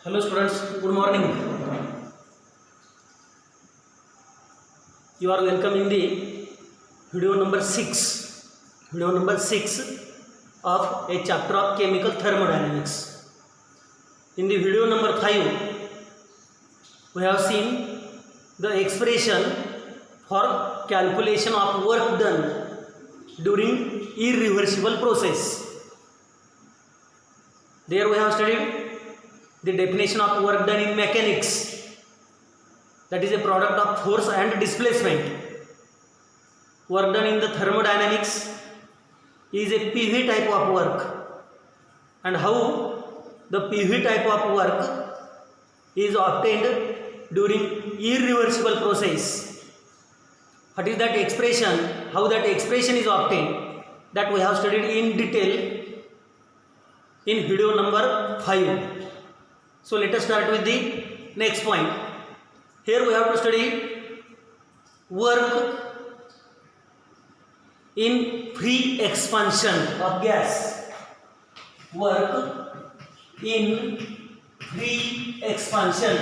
Hello students, good morning. You are welcome in the video number 6. Video number 6 of a chapter of chemical thermodynamics. In the video number 5, we have seen the expression for calculation of work done during irreversible process. There we have studied the definition of work done in mechanics, that is a product of force and displacement. Work done in the thermodynamics is a PV type of work, and how the PV type of work is obtained during irreversible process. What is that expression? How that expression is obtained, that we have studied in detail in video number 5. So let us start with the next point. Here we have to study work in free expansion of gas. Work in free expansion.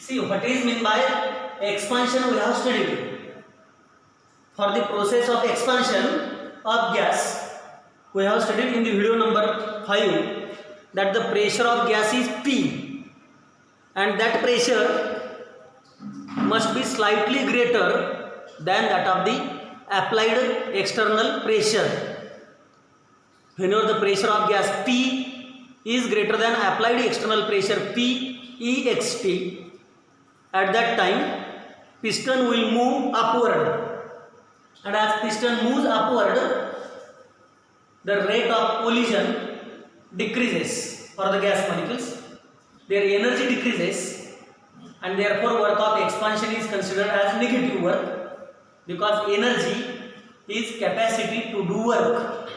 See, what is meant by expansion we have studied. For the process of expansion of gas, we have studied in the video number 5 that the pressure of gas is P, and that pressure must be slightly greater than that of the applied external pressure. Whenever the pressure of gas P is greater than applied external pressure P ext, at that time piston will move upward, and as piston moves upward, the rate of collision decreases for the gas molecules, their energy decreases, and therefore work of expansion is considered as negative work, because energy is capacity to do work.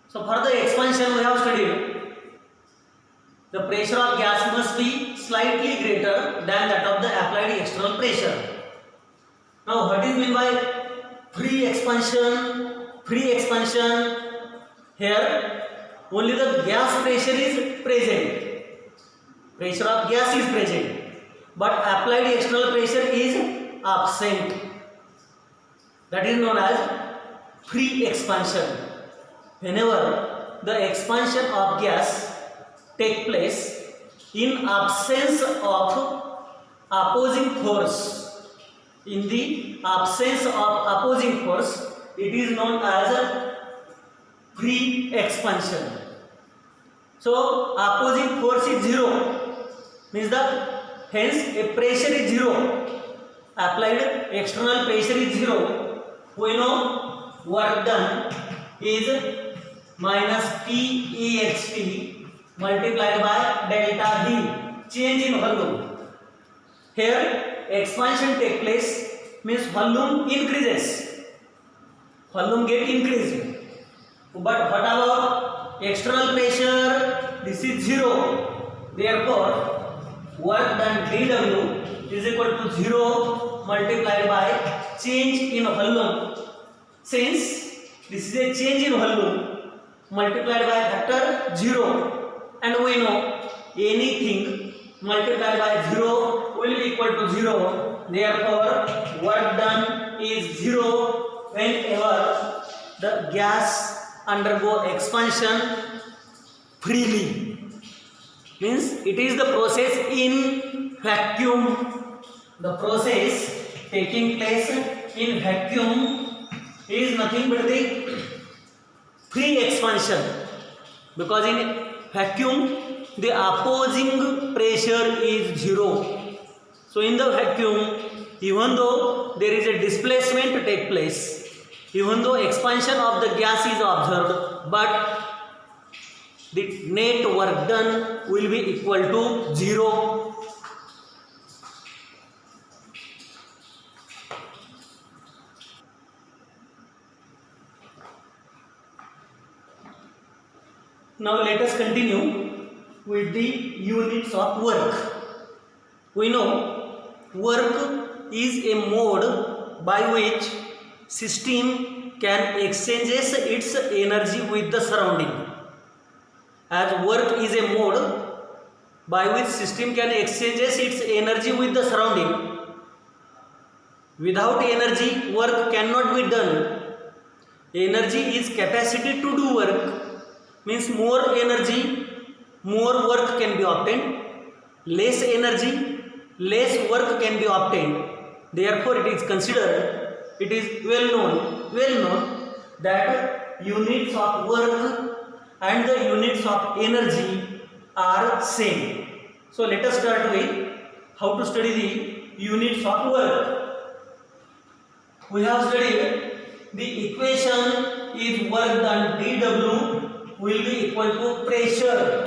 So for the expansion we have studied, the pressure of gas must be slightly greater than that of the applied external pressure. Now what is meant by free expansion? Free expansion, here only the gas pressure is present. Pressure of gas is present, but applied external pressure is absent. That is known as free expansion. Whenever the expansion of gas takes place in absence of opposing force, in the absence of opposing force, it is known as free expansion. So opposing force is 0, means that hence a pressure is 0, applied external pressure is 0. We know work done is minus P ext multiplied by delta V, change in volume. Here expansion takes place, means volume increases, volume get increased. But what about external pressure? This is 0. Therefore, work done dW is equal to 0 multiplied by change in volume. Since this is a change in volume, multiplied by factor 0, and we know anything multiplied by 0 will be equal to 0. Therefore, work done is 0 whenever the gas undergo expansion freely, means it is the process in vacuum. The process taking place in vacuum is nothing but the free expansion, because in vacuum the opposing pressure is 0. So in the vacuum, even though there is a displacement to take place, even though expansion of the gas is observed, but the net work done will be equal to 0. Now let us continue with the units of work. We know work is a mode by which system can exchanges its energy with the surrounding. As work is a mode by which system can exchanges its energy with the surrounding. Without energy, work cannot be done. Energy is capacity to do work, means more energy, more work can be obtained. Less energy, less work can be obtained. Therefore, it is considered, it is well known that units of work and the units of energy are same. So let us start with how to study the units of work. We have studied the equation is work done dW will be equal to pressure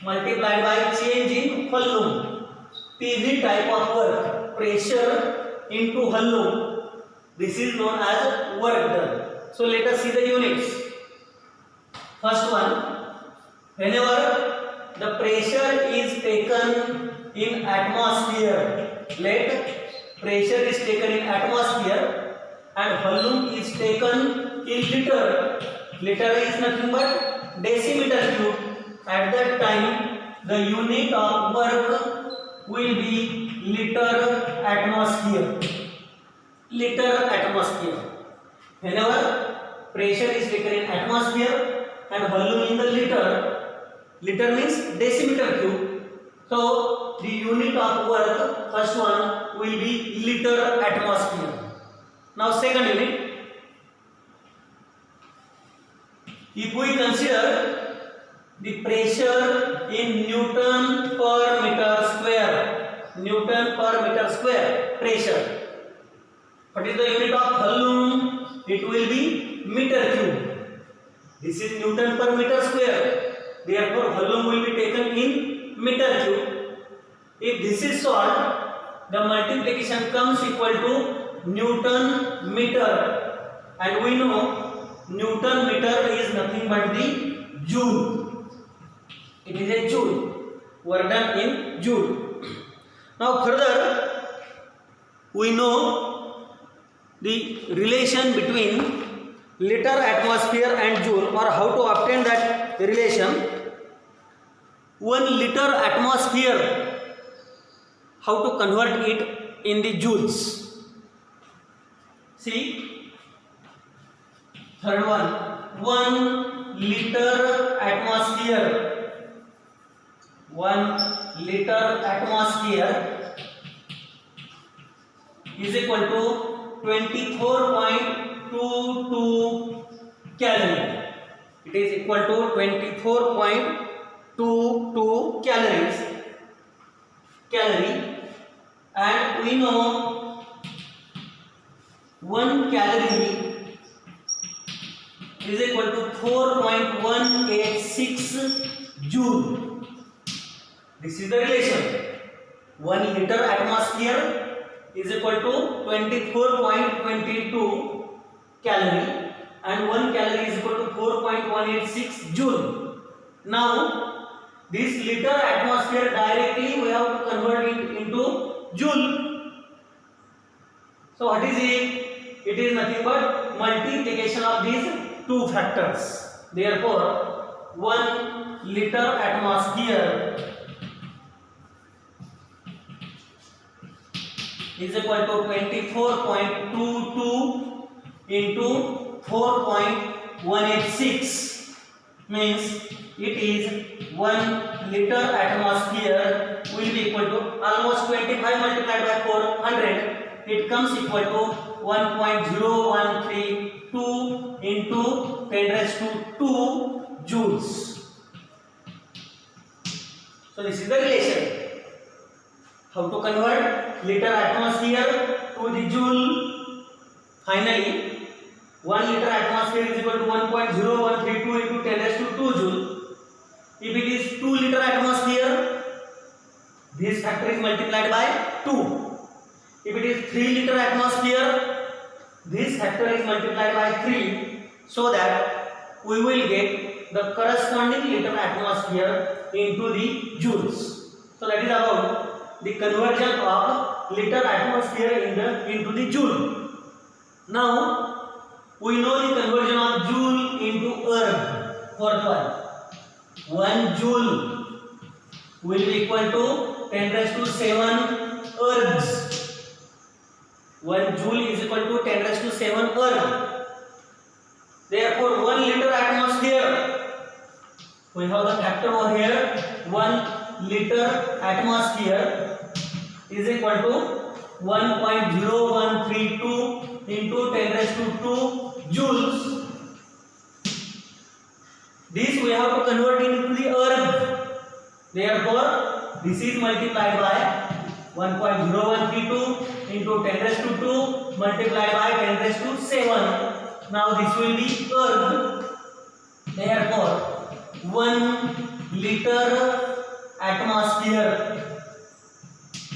multiplied by change in volume. PV type of work, pressure into volume. This is known as work done. So let us see the units. First one, whenever the pressure is taken in atmosphere, let pressure is taken in atmosphere and volume is taken in liter. Liter is nothing but decimeter cube. At that time, the unit of work will be liter atmosphere. Liter atmosphere. Whenever pressure is taken in atmosphere and volume in the liter, liter means decimeter cube. So the unit of work, first one will be liter atmosphere. Now second unit, if we consider the pressure in Newton per meter square, Newton per meter square pressure. What is the unit of volume? It will be meter cube. This is Newton per meter square. Therefore, volume will be taken in meter cube. If this is solved, the multiplication comes equal to Newton meter, and we know Newton meter is nothing but the joule. It is a joule. Work done in joule. Now further, we know the relation between liter atmosphere and joule, or how to obtain that relation. 1 liter atmosphere, how to convert it in the joules. See, third one, 1 liter atmosphere. 1 liter atmosphere is equal to 24.22 calorie. It is equal to 24.22 calorie, and we know 1 calorie is equal to 4.186 joule. This is the relation. 1 liter atmosphere is equal to 24.22 calorie, and 1 calorie is equal to 4.186 joule. Now, this liter atmosphere directly we have to convert it into joule. So what is it? It is nothing but multiplication of these two factors. Therefore, 1 liter atmosphere is equal to 24.22 into 4.186, means it is 1 liter atmosphere will be equal to almost 25 multiplied by 400. It comes equal to 1.0132 into 10⁻²² joules. So this is the relation. How to convert liter atmosphere to the joule? Finally, 1 liter atmosphere is equal to 1.0132 into 10⁻² joule. If it is 2 liter atmosphere, this factor is multiplied by 2. If it is 3 liter atmosphere, this factor is multiplied by 3, so that we will get the corresponding liter atmosphere into the joules. So that is about the conversion of liter atmosphere into the joule. Now we know the conversion of joule into erg. Fourth one, 1 joule will be equal to 10 raised to 7 ergs. 1 joule is equal to 10 raised to 7 erg. Therefore 1 liter atmosphere, we have the factor over here, 1 liter atmosphere is equal to 1.0132 into 10 raised to 2 joules. This we have to convert into the erg. Therefore this is multiplied by 1.0132 into 10 raised to 2 multiplied by 10 raised to 7. Now this will be erg. Therefore 1 liter atmosphere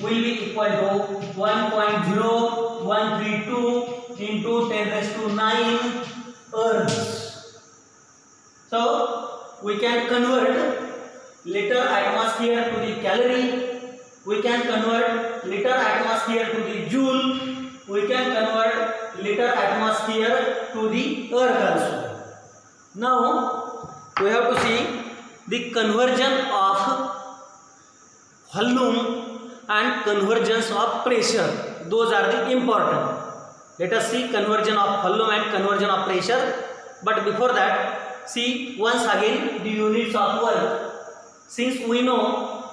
will be equal to 1.0132 into 10 raised to 9 ergs. So we can convert liter atmosphere to the calorie, we can convert liter atmosphere to the joule, we can convert liter atmosphere to the erg also. Now we have to see the conversion of volume and convergence of pressure. Those are the important. Let us see conversion of volume and conversion of pressure. But before that, see once again the units of work. Since we know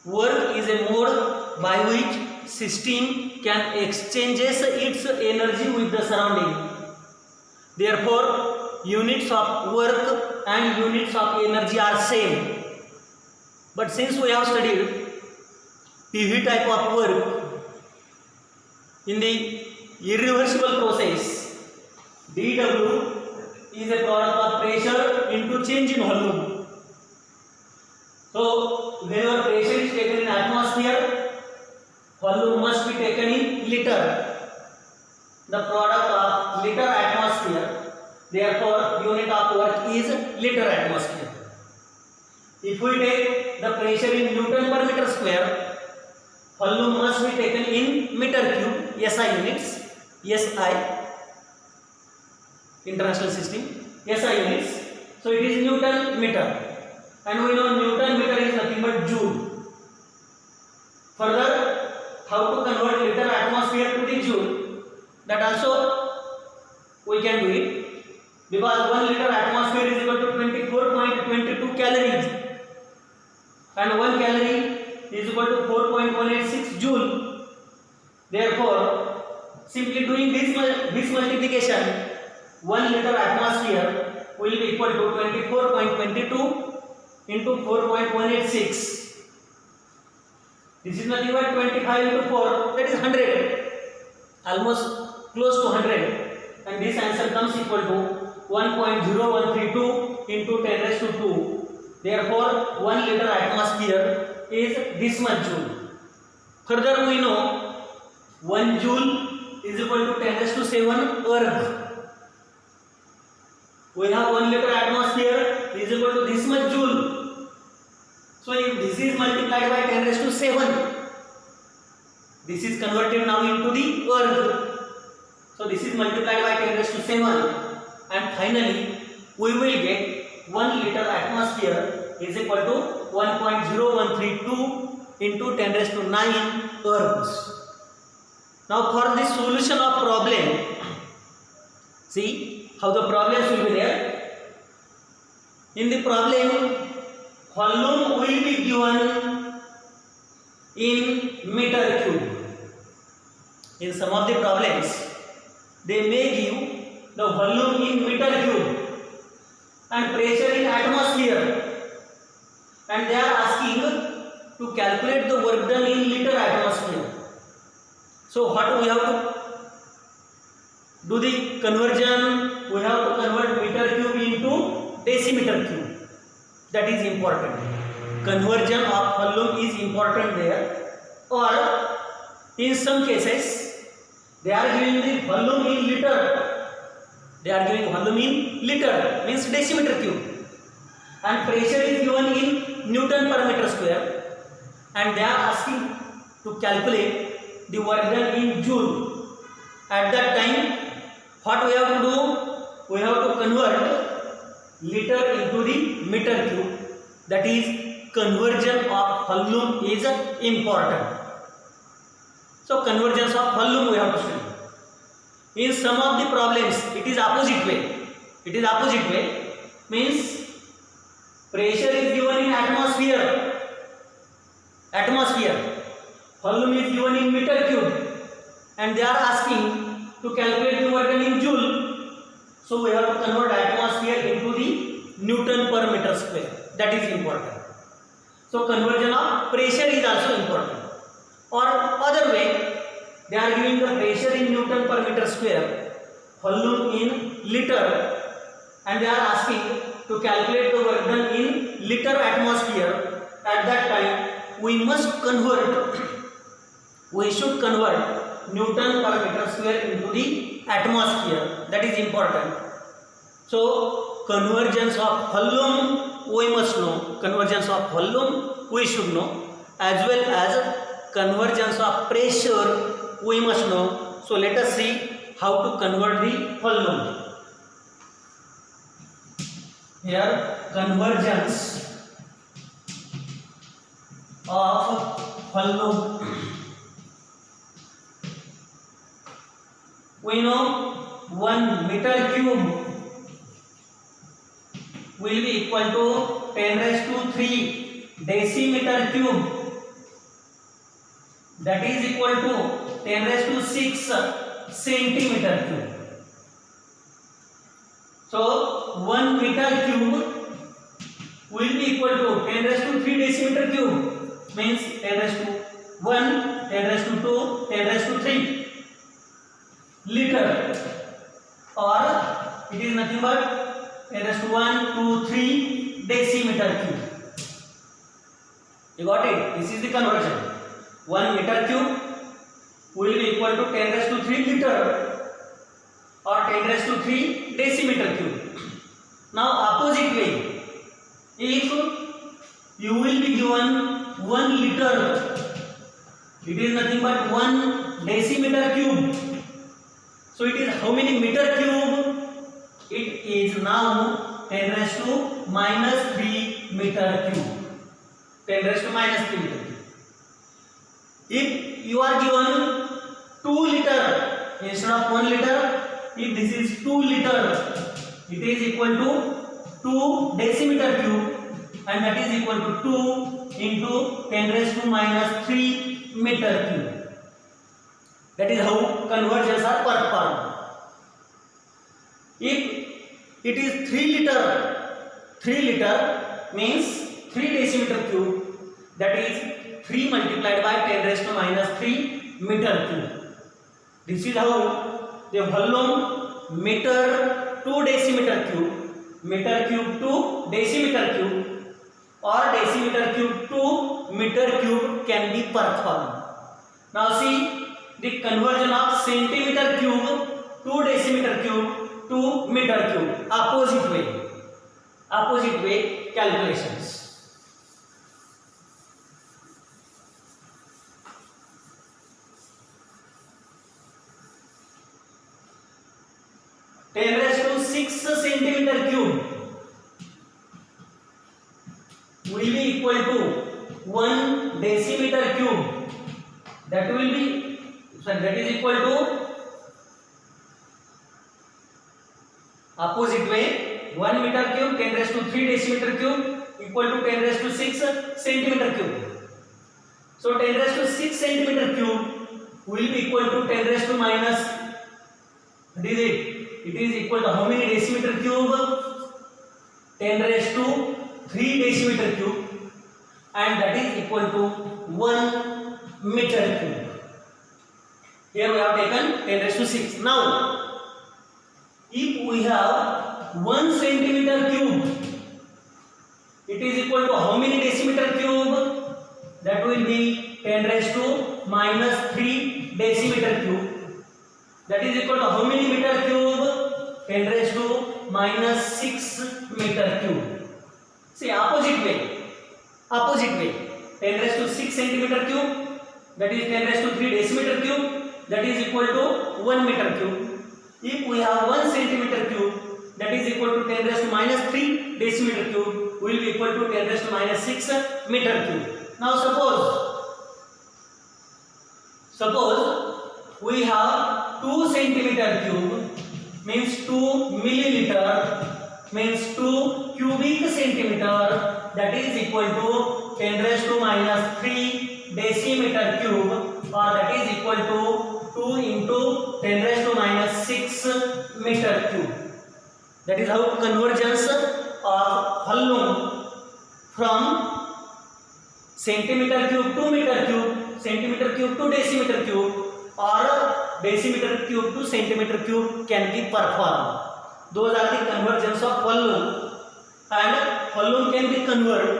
work is a mode by which system can exchanges its energy with the surrounding. Therefore units of work and units of energy are same. But since we have studied PV type of work, in the irreversible process, dW is a product of pressure into change in volume. So whenever pressure is taken in atmosphere, volume must be taken in liter. The product of liter atmosphere, therefore unit of work is liter atmosphere. If we take the pressure in Newton per meter square, volume must be taken in meter cube, SI units, SI, international system, SI units. So it is Newton meter, and we know Newton meter is nothing but joule. Further, how to convert liter atmosphere to the joule, that also we can do it, because 1 liter atmosphere is equal to 24.22 calories, and 1 calorie is equal to 4.186 joule. Therefore simply doing this multiplication, 1 liter atmosphere will be equal to 24.22 into 4.186. This is nothing but 25 into 4, that is 100, almost close to 100, and this answer comes equal to 1.0132 into 10 raised to 2. Therefore 1 liter atmosphere is this much joule. Further we know 1 joule is equal to 10 raised to 7 erg. We have 1 liter atmosphere is equal to this much joule. So if this is multiplied by 10 raised to 7, this is converted now into the erg. So this is multiplied by 10 raised to 7, and finally we will get 1 liter atmosphere is equal to 1.0132 into 10 raised to 9 ergs. Now for the solution of problem, see how the problems will be there. In the problem, volume will be given in meter cube. In some of the problems, they may give the volume in meter cube and pressure in atmosphere, and they are asking to calculate the work done in liter atmosphere. So what we have to do the conversion? We have to convert meter cube into decimeter cube. That is important. Conversion of volume is important there. Or in some cases they are giving the volume in liter. They are giving volume in liter, means decimeter cube, and pressure is given in Newton per meter square, and they are asking to calculate the work done in joule. At that time what we have to do? We have to convert liter into the meter cube. That is, conversion of volume is important. So convergence of volume we have to study. In some of the problems it is opposite way. It is opposite way, means pressure is given in atmosphere, volume is given in meter cube, and they are asking to calculate the work done in joule. So we have to convert atmosphere into the Newton per meter square. That is important. So conversion of pressure is also important. Or other way, they are giving the pressure in Newton per meter square, volume in liter, and they are asking to calculate the work done in liter atmosphere. At that time we should convert Newton per meter square into the atmosphere. That is important. So convergence of volume we must know, convergence of volume we should know, as well as convergence of pressure we must know. So let us see how to convert the volume. Here, convergence of volume. We know 1 meter cube will be equal to 10 raised to 3 decimeter cube. That is equal to 10 raised to 6 centimeter cube. So 1 meter cube will be equal to 10 raised to 3 decimeter cube, means 10 raised to 1, 10 raised to 2, 10 raised to 3 liter, or it is nothing but 10 raised to 1, 2, 3 decimeter cube. You got it? This is the conversion. 1 meter cube will be equal to 10 raised to 3 liter or 10 raised to 3 decimeter cube. Now opposite way, if you will be given 1 liter, it is nothing but 1 decimeter cube. So it is how many meter cube? It is now 10 raised to minus 3 meter cube. 10 raised to minus 3 meter cube. If you are given 2 liter instead of 1 liter, if this is 2 liter, it is equal to 2 decimeter cube, and that is equal to 2 into 10 raised to minus 3 meter cube. That is how conversions are performed. If it is 3 liter means 3 decimeter cube, that is 3 multiplied by 10 raised to minus 3 meter cube. This is how the volume meter to decimeter cube, meter cube to decimeter cube, or decimeter cube to meter cube can be performed. Now see the conversion of centimeter cube to decimeter cube to meter cube, opposite way calculations. Ten raised to 6 centimeter cube will be equal to 1 decimeter cube. That will be, that is equal to opposite way, 1 meter cube 10 raised to 3 decimeter cube equal to 10 raised to 6 centimeter cube. So 10 raised to 6 centimeter cube will be equal to 10 raised to minus, what is it? It is equal to how many decimeter cube? 10 raised to 3 decimeter cube, and that is equal to 1 meter cube. Here we have taken 10 raised to 6. Now, if we have 1 centimeter cube, it is equal to how many decimeter cube? That will be 10 raised to minus 3 decimeter cube. That is equal to how many meter cube? 10 raised to minus 6 meter cube. See, opposite way. 10 raised to 6 centimeter cube, that is 10 raised to 3 decimeter cube, that is equal to 1 meter cube. if we have 1 centimeter cube, that is equal to 10 raised to minus 3 decimeter cube, will be equal to 10 raised to minus 6 meter cube. Now suppose we have 2 centimeter cube means 2 milliliter means 2 cubic centimeter, that is equal to 10 raised to minus 3 decimeter cube, or that is equal to 2 into 10 raised to minus 6 meter cube. That is how convergence of volume from centimeter cube to meter cube, centimeter cube to decimeter cube, or decimeter cube to centimeter cube can be performed. Those are the convergence of volume, and volume can be converted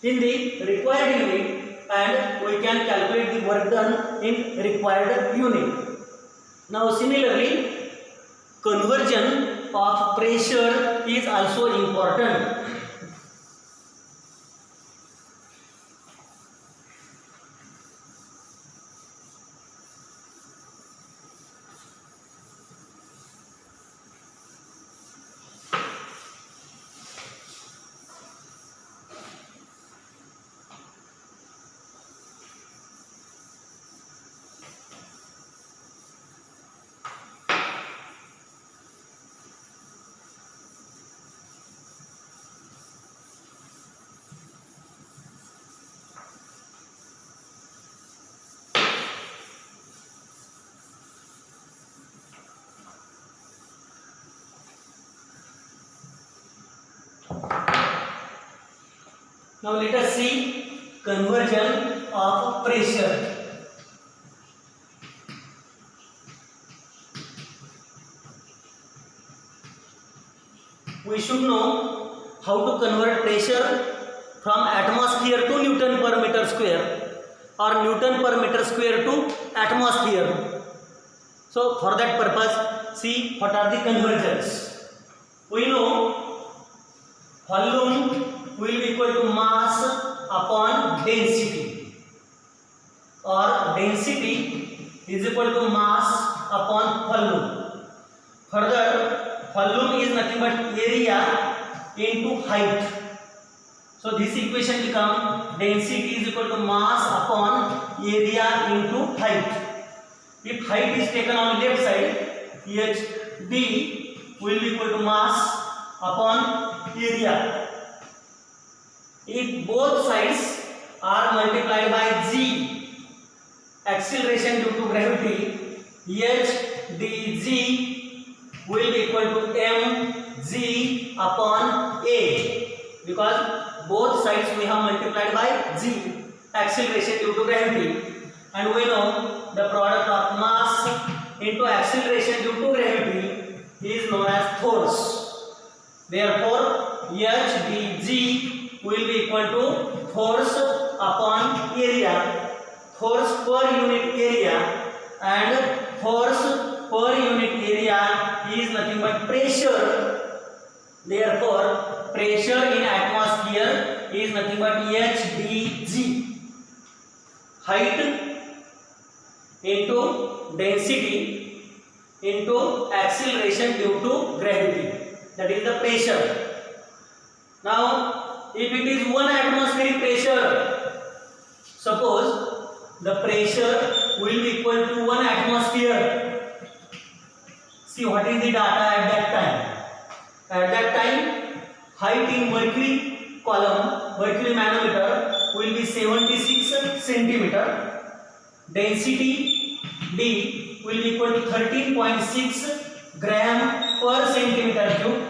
in the required unit, and we can calculate the work done in required unit. Now similarly, conversion of pressure is also important. Now let us see conversion of pressure. We should know how to convert pressure from atmosphere to Newton per meter square, or Newton per meter square to atmosphere. So for that purpose, see what are the conversions. We know volume will be equal to mass upon density, or density is equal to mass upon volume. Further, volume is nothing but area into height. So this equation becomes density is equal to mass upon area into height. If height is taken on left side, hd will be equal to mass upon area. If both sides are multiplied by g, acceleration due to gravity, h dg will be equal to mg upon a, because both sides we have multiplied by g, acceleration due to gravity, and we know the product of mass into acceleration due to gravity is known as force. Therefore, h dg will be equal to force upon area, force per unit area, and force per unit area is nothing but pressure. Therefore, pressure in atmosphere is nothing but HdG. Height into density into acceleration due to gravity, that is the pressure. Now if it is 1 atmospheric pressure, suppose the pressure will be equal to 1 atmosphere. See what is the data at that time. At that time, height in mercury column, mercury manometer will be 76 centimeter. Density D will be equal to 13.6 gram per centimeter cube.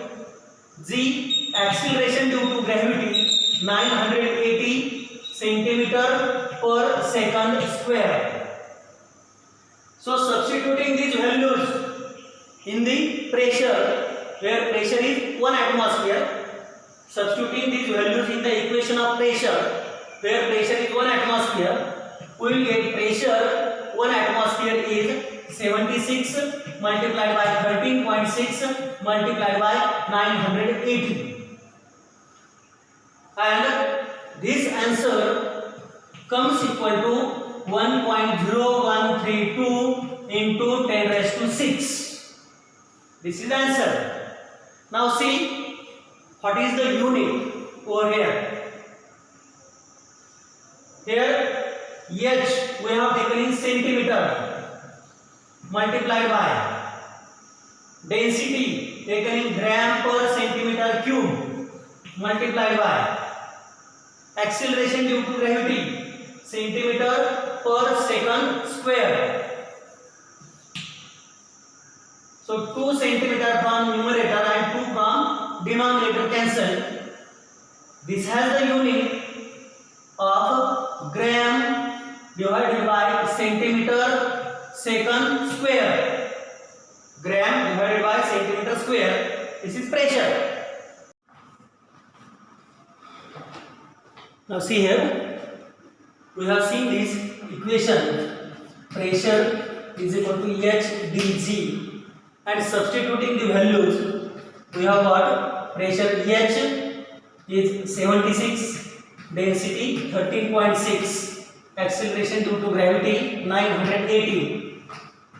G, acceleration due to gravity 980 centimeter per second square. So substituting these values in the pressure, where pressure is 1 atmosphere, substituting these values in the equation of pressure, where pressure is 1 atmosphere, we will get pressure 1 atmosphere is 76 multiplied by 13.6 multiplied by 980, and this answer comes equal to 1.0132 into 10 raised to 6. This is the answer. Now see what is the unit over here. Here H we have taken in centimeter multiplied by density taken in gram per centimeter cube multiplied by acceleration due to gravity centimeter per second square. So 2 centimeter from numerator and 2 from denominator cancel. This has the unit of gram divided by centimeter second square. Gram divided by centimeter square. This is pressure. Now see here, we have seen this equation. Pressure is equal to H dg, and substituting the values, we have got pressure H is 76, density 13.6, acceleration due to gravity 980.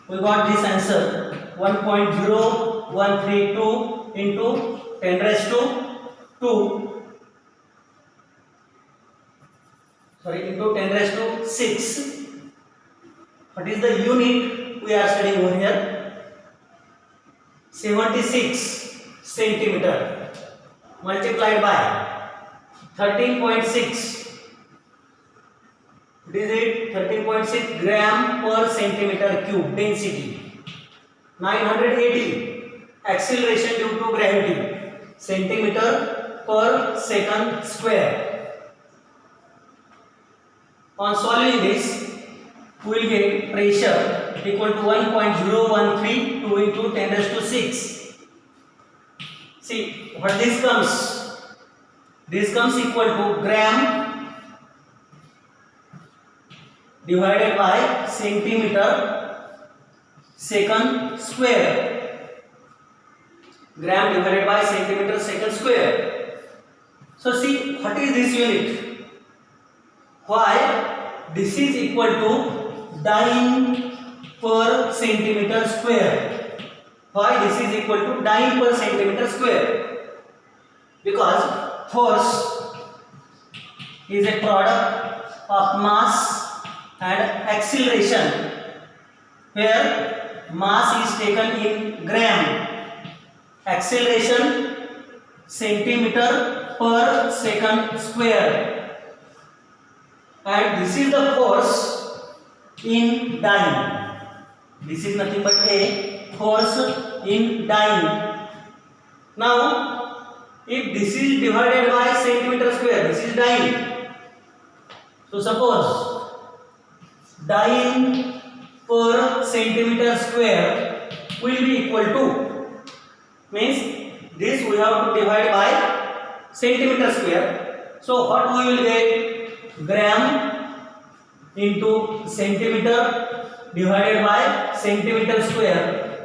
We got this answer 1.0132 into 10 raised to 2. Into 10 raised to 6. What is the unit we are studying over here? 76 centimeter multiplied by 13.6. What is it? 13.6 gram per centimeter cube density. 980 acceleration due to gravity centimeter per second square. On solving this, we will get pressure equal to 1.0132 into 10 raised to 6. See what this comes. This comes equal to gram divided by centimeter second square. Gram divided by centimeter second square. So see what is this unit? Why this is equal to dyne per centimeter square. Why this is equal to dyne per centimeter square? Because force is a product of mass and acceleration. Here mass is taken in gram, acceleration centimeter per second square, and this is the force in dyne. This is nothing but a force in dyne. Now if this is divided by centimeter square, this is dyne. So suppose dyne per centimeter square will be equal to, means this we have to divide by centimeter square. So what we will get? Gram into centimeter divided by centimeter square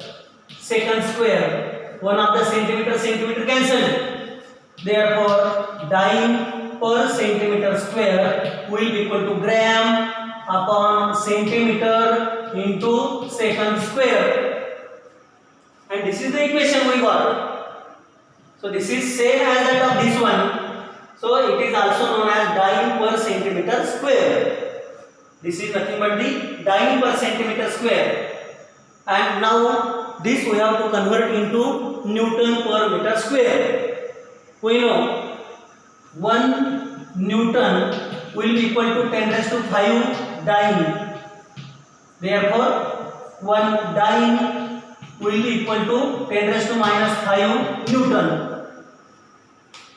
second square. One of the centimeter cancelled. Therefore dyne per centimeter square will be equal to gram upon centimeter into second square. And this is the equation we got. So this is same as that of this one. So it is also known as dyne per centimeter square. This is nothing but the dyne per centimeter square. And now this we have to convert into Newton per meter square. We know 1 Newton will be equal to 10 raised to 5 dyne. Therefore 1 dyne will be equal to 10 raised to minus 5 Newton.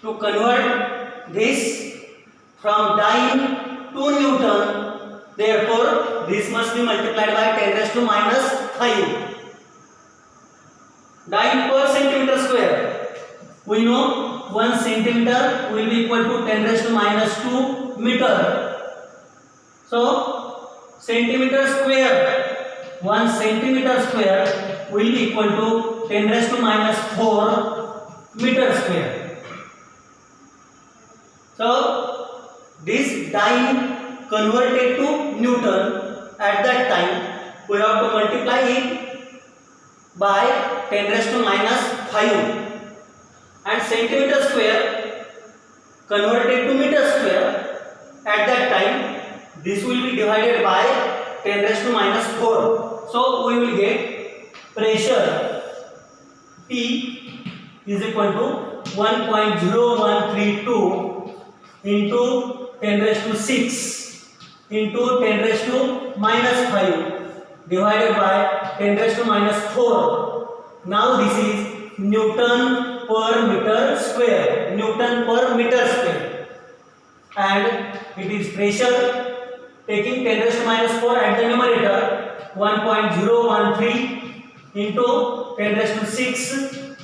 To convert this from dyne to Newton, therefore this must be multiplied by 10 raised to minus 5. Dyne per centimeter square, we know 1 centimeter will be equal to 10 raised to minus 2 meter. So centimeter square, 1 centimeter square will be equal to 10 raised to minus 4 meter square. So this dyne converted to Newton, at that time we have to multiply it by 10 raised to minus 5 and centimeter square converted to meter square. At that time this will be divided by 10 raised to minus 4. So we will get pressure P is equal to 1.0132 into 10 raised to 6 into 10 raised to minus 5 divided by 10 raised to minus 4. Now this is Newton per meter square. Newton per meter square. And it is pressure taking 10 raised to minus 4 at the numerator, 1.013 into 10 raised to 6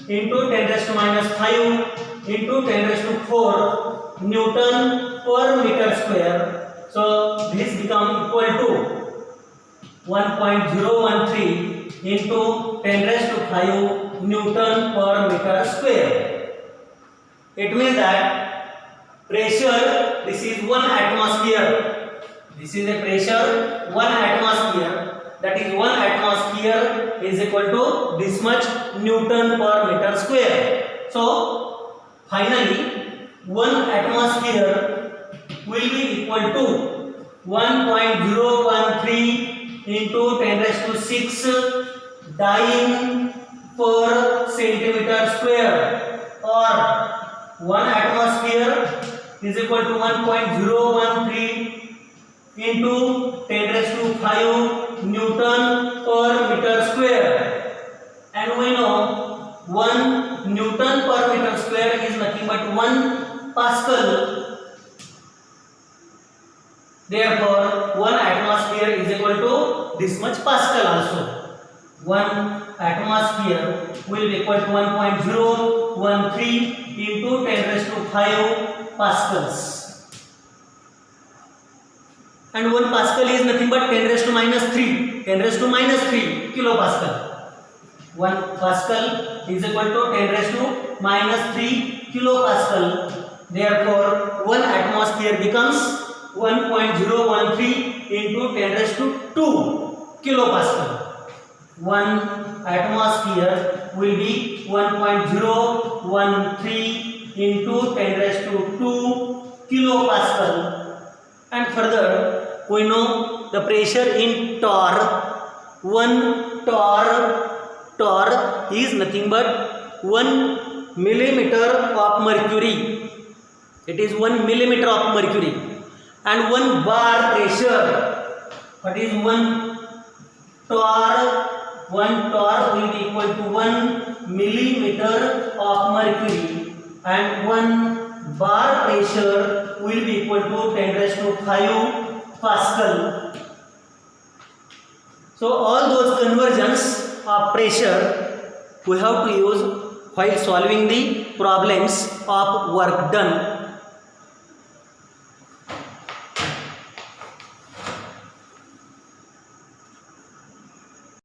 into 10 raised to minus 5 into 10 raised to 4 Newton per meter square. So this become equal to 1.013 into 10 raised to 5 Newton per meter square. It means that pressure, this is 1 atmosphere. This is a pressure 1 atmosphere. That is 1 atmosphere is equal to this much Newton per meter square. So finally 1 atmosphere will be equal to 1.013 into 10 raised to 6 dyne per centimeter square, or 1 atmosphere is equal to 1.013 into 10 raised to 5 Newton per meter square. And we know 1 Newton per meter square is nothing but 1 Pascal. Therefore 1 atmosphere is equal to this much Pascal also. 1 atmosphere will be equal to 1.013 into 10 raised to 5 pascals. And 1 Pascal is nothing but 10 raised to minus 3. 10 raised to minus 3 kilopascal. 1 Pascal is equal to 10 raised to minus 3 kilopascal. Therefore 1 atmosphere becomes 1.013 into 10 raised to 2 kilopascal. 1 atmosphere will be 1.013 into 10 raised to 2 kilopascal. And further we know the pressure in torr. 1 torr is nothing but 1 millimeter of mercury. It is 1 millimeter of mercury. And 1 bar pressure, what is 1 torr? 1 torr will be equal to 1 millimeter of mercury, and 1 bar pressure will be equal to 10 raised to 5 Pascal. So all those conversions of pressure we have to use while solving the problems of work done